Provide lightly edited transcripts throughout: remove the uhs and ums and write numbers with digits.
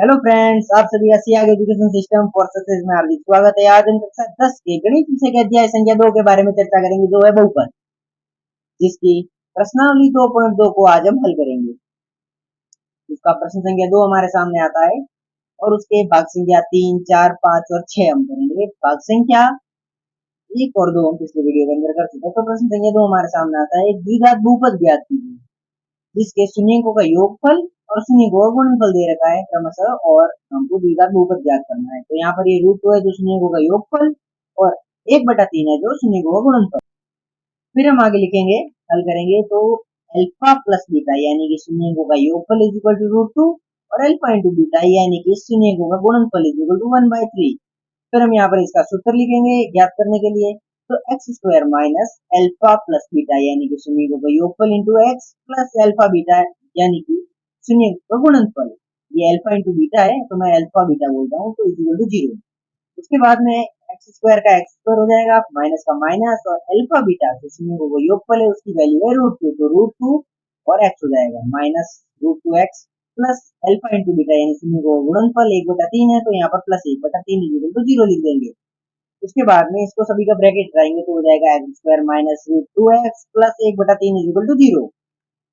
Hello friends, आप सभी का Siyag education system for success में हार्दिक स्वागत है। आज हम कक्षा 10 के गणित विषय के अध्याय संख्या 2 के बारे में चर्चा करेंगे, जो है बहुपद, जिसकी प्रश्नावली 2.2 को आज हम हल करेंगे। उसका प्रश्न संख्या 2 हमारे सामने आता है और उसके भाग संख्या 3, 4, 5 और 6 हम करेंगे। भाग संख्या 1 और 2 हम पिछले वीडियो के अंदर कर चुके हैं। तो प्रश्न संख्या 2 हमारे सामने आता है, एक द्विघात बहुपद ज्ञात कीजिए जिसके शून्यकों का योगफल और शून्यकों का गुणनफल दे रखा है क्रमशः, और हमको द्विघात बहुपद ज्ञात करना है। तो यहाँ पर ये रूट 2 है जो शून्यकों का योगफल, और 1/3 है जो शून्यकों का गुणनफल। फिर हम आगे लिखेंगे, हल करेंगे तो अल्फा प्लस बीटा यानी कि शून्यकों का योगफल इज इक्वल टू रूट 2 और अल्फा इंटू बीटा यानी कि शून्यकों का गुणनफल इज इक्वल टू 1/3। फिर हम यहाँ पर इसका सूत्र लिखेंगे ज्ञात करने के लिए, तो x square minus alpha plus beta यानी कि शून्यकों का योगफल into x plus alpha beta यानी कि शून्यकों का गुणनफल। ये अल्फा इंटू बीटा है तो मैं अल्फा बीटा बोलता हूँ, तो इज इक्वल टू 0। उसके बाद में एक्स स्क्वायर का एक्स स्क्वायर हो जाएगा, माइनस का माइनस, और अल्फा बीटा जो शून्यकों का योगफल है उसकी वैल्यू है रूट 2, तो रूट 2 और एक्स हो जाएगा minus root 2 x plus alpha into beta यानी शून्यकों का गुणनफल 1/3 है, तो यहाँ पर प्लस 1/3 इज इक्वल टू 0 लिख देंगे। उसके बाद में इसको सभी का ब्रैकेट लगाएंगे तो हो जाएगा x square minus root 2 x plus 1/3 is equal to 0।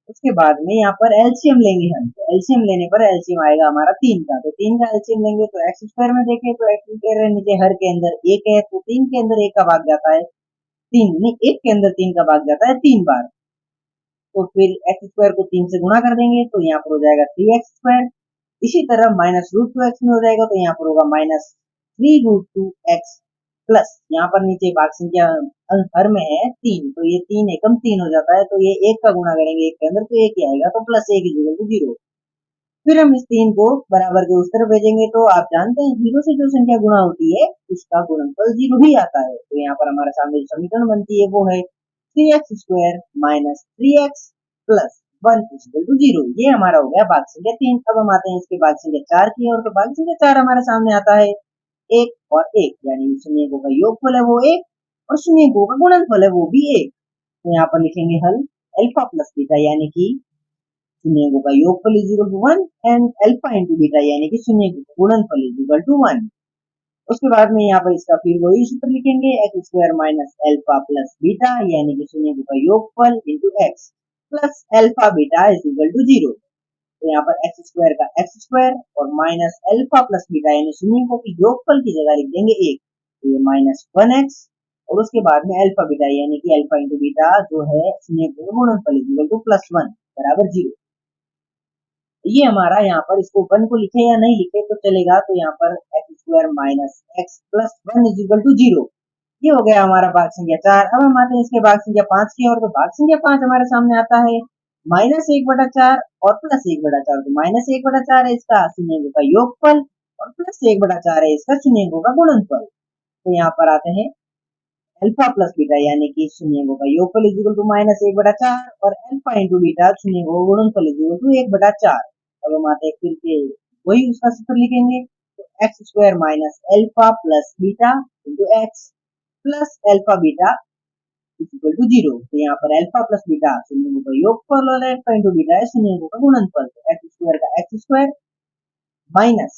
उसके बाद में यहाँ पर एलसीएम लेंगे हम, तो एलसीएम लेने पर एलसीएम आएगा हमारा 3 का, तो 3 का एलसीएम लेंगे तो एक्स स्क्वायर में देखें तो एक्स स्क्वायर नीचे हर के अंदर 1 है, तो 3 के अंदर 1 का भाग जाता है 3, नहीं 1 के अंदर 3 का भाग जाता है 3 बार। तो फिर एक्स स्क्वायर को 3 से गुणा कर देंगे तो यहाँ पर हो जाएगा 3x²। इसी तरह माइनस रूट 2 एक्स में हो जाएगा तो यहाँ पर होगा माइनस 3√2x प्लस यहाँ पर नीचे भाग संख्या हर में है 3, तो ये 3 एकम 3 हो जाता है, तो ये 1 का गुणा करेंगे 1 के अंदर तो 1 ही आएगा, तो प्लस 1 इज इक्वल टू 0। फिर हम इस 3 को बराबर के उस तरफ भेजेंगे, तो आप जानते हैं 0 से जो संख्या गुणा होती है उसका गुणनफल 0 ही आता है। तो यहाँ पर हमारे सामने जो समीकरण बनती है वो है 3x² minus 3x plus 1 equal to 0। ये हमारा हो गया भाग संख्या 3। अब हम आते हैं इसके भाग संख्या 4 की ओर, तो भाग संख्या 4 हमारे सामने आता है 1 और 1 यानी शून्यकों का योगफल है वो 1 और शून्यकों का गुणनफल है वो भी 1। तो यहाँ पर लिखेंगे हल अल्फा प्लस बीटा यानी कि शून्यकों का योगफल is equal to 1 and alpha into beta यानी कि शून्यकों का गुणनफल इज इक्वल टू 1। उसके बाद में यहाँ पर इसका फिर वही सूत्र लिखेंगे x square minus alpha plus beta यानी कि शून्यकों का योगफल into x plus alpha beta is equal to 0। तो यहाँ पर एक्स स्क्वायर का एक्स स्क्वायर और माइनस अल्फा प्लस बीटा यानी शून्यकों की योगफल की जगह लिख देंगे 1, तो ये माइनस 1x, और उसके बाद में अल्फा बीटा यानी कि अल्फा इंटू बीटा जो है शून्यकों का गुणनफल इज इक्वल टू प्लस 1 बराबर 0। ये हमारा यहाँ पर इसको 1 को लिखे या नहीं लिखे तो चलेगा, तो यहाँ पर x square minus x plus 1 is equal to 0। ये हो गया हमारा भाग संख्या 4। अब हम आते हैं इसके भाग संख्या 5 की ओर, तो भाग संख्या 5 हमारे सामने आता है -1/4 और प्लस 1/4। तो -1/4 है इसका शून्यकों का योगफल और प्लस 1/4 है इसका शून्यकों का गुणनफल। तो यहाँ पर आते हैं अल्फा प्लस बीटा यानी कि शून्यकों का योगफल इज इक्वल टू -1/4 और अल्फा इंटू बीटा शून्यकों का गुणनफल इज इक्वल टू 1/4। अब हम आते हैं फिर के वही उसका सूत्र लिखेंगे, तो x square minus alpha plus beta into x plus alpha beta equal to 0। तो यहाँ पर अल्फा प्लस बीटा शून्यकों का योगफल और अल्फा इंटू बीटा है शून्यकों का गुणनफल, तो एक्स स्क्वायर का x square minus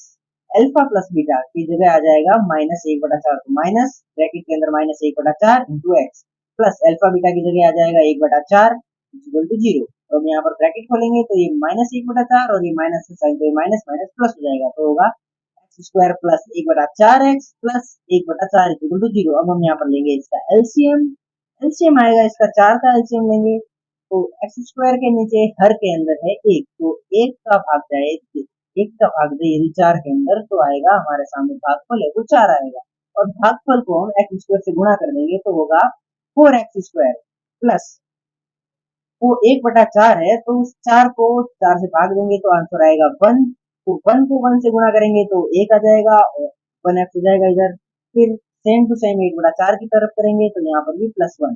alpha plus beta की जगह आ जाएगा -1/4, तो माइनस ब्रैकेट के अंदर -1/4 into x plus alpha beta की जगह आ जाएगा 1/4 इक्वल टू 0। तो हम यहाँ पर ब्रैकेट खोलेंगे तो ये -1/4 और ये माइनस का साइन, तो ये माइनस माइनस प्लस हो जाएगा, तो होगा x square plus 1/4 x plus 1/4 equal to 0। अब हम यहाँ पर लेंगे इसका एलसीएम, एलसीएम आएगा इसका 4 का एलसीएम लेंगे, तो एक्स स्क्वायर के नीचे हर के अंदर है 1, तो 1 का भाग जाए 1 का भाग दे यदि 4 के अंदर, तो आएगा हमारे सामने भागफल है वो 4 आएगा, और भागफल को हम एक्स स्क्वायर से गुणा कर देंगे तो होगा 4x स्क्वायर प्लस वो 1/4 है, तो उस 4 को 4 से भाग देंगे तो आंसर आएगा 1, तो 1 को 1 से गुणा करेंगे तो 1 आ जाएगा और 1x हो जाएगा इधर। फिर सेम टू सेम 1/4 की तरफ करेंगे तो यहाँ पर भी प्लस 1,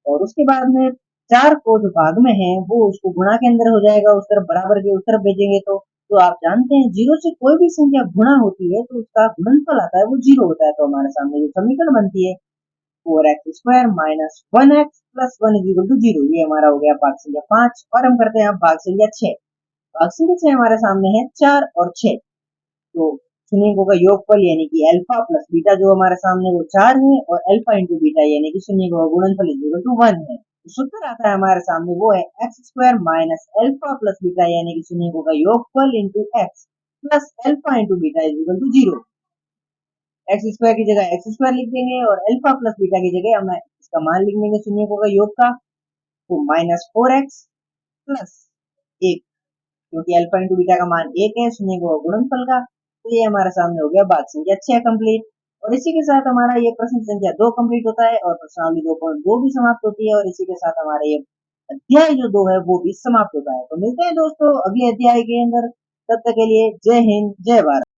और उसके बाद में 4 को जो भाग में है वो उसको गुणा के अंदर हो जाएगा, उस तरफ बराबर के उस तरफ भेजेंगे तो आप जानते हैं 0 से कोई भी संख्या गुणा होती है तो उसका गुणनफल आता है वो 0 होता है। तो हमारे सामने जो समीकरण बनती है 4x square minus 1x plus 1 is equal to 0, ये हमारा हो गया भाग संख्या 5। और हम करते हैं अब भाग संख्या 6। भाग संख्या 6 हमारे सामने है 4 और 6। तो शून्यकों का योगफल यानी कि अल्फा प्लस बीटा जो हमारे सामने वो 4 है और अल्फा इंटू बीटा यानी कि शून्यकों का गुणनफल इक्वल टू 1 है। तो सूत्र आता है हमारे सामने वो है x square minus alpha plus beta यानी कि शून्यकों का योगफल into x plus alpha into beta is equal to 0। X square की जगह एक्स स्क्वायर लिख देंगे और अल्फा प्लस बीटा की जगह हम इसका मान लिख देंगे शून्यकों का योग का, तो माइनस 4x प्लस 1, क्योंकि अल्फा इंटू बीटा का मान 1 है शून्यकों का गुणनफल का। तो ये हमारे सामने हो गया बात संख्या 6 कंप्लीट। और इसी के साथ हमारा ये प्रश्न संख्या 2 कंप्लीट होता है और प्रश्नावली 2.2 भी समाप्त होती है और इसी के साथ हमारा ये अध्याय जो 2 है वो भी समाप्त होता है। तो मिलते हैं दोस्तों अगले अध्याय के अंदर, तब तक के लिए जय हिंद जय भारत।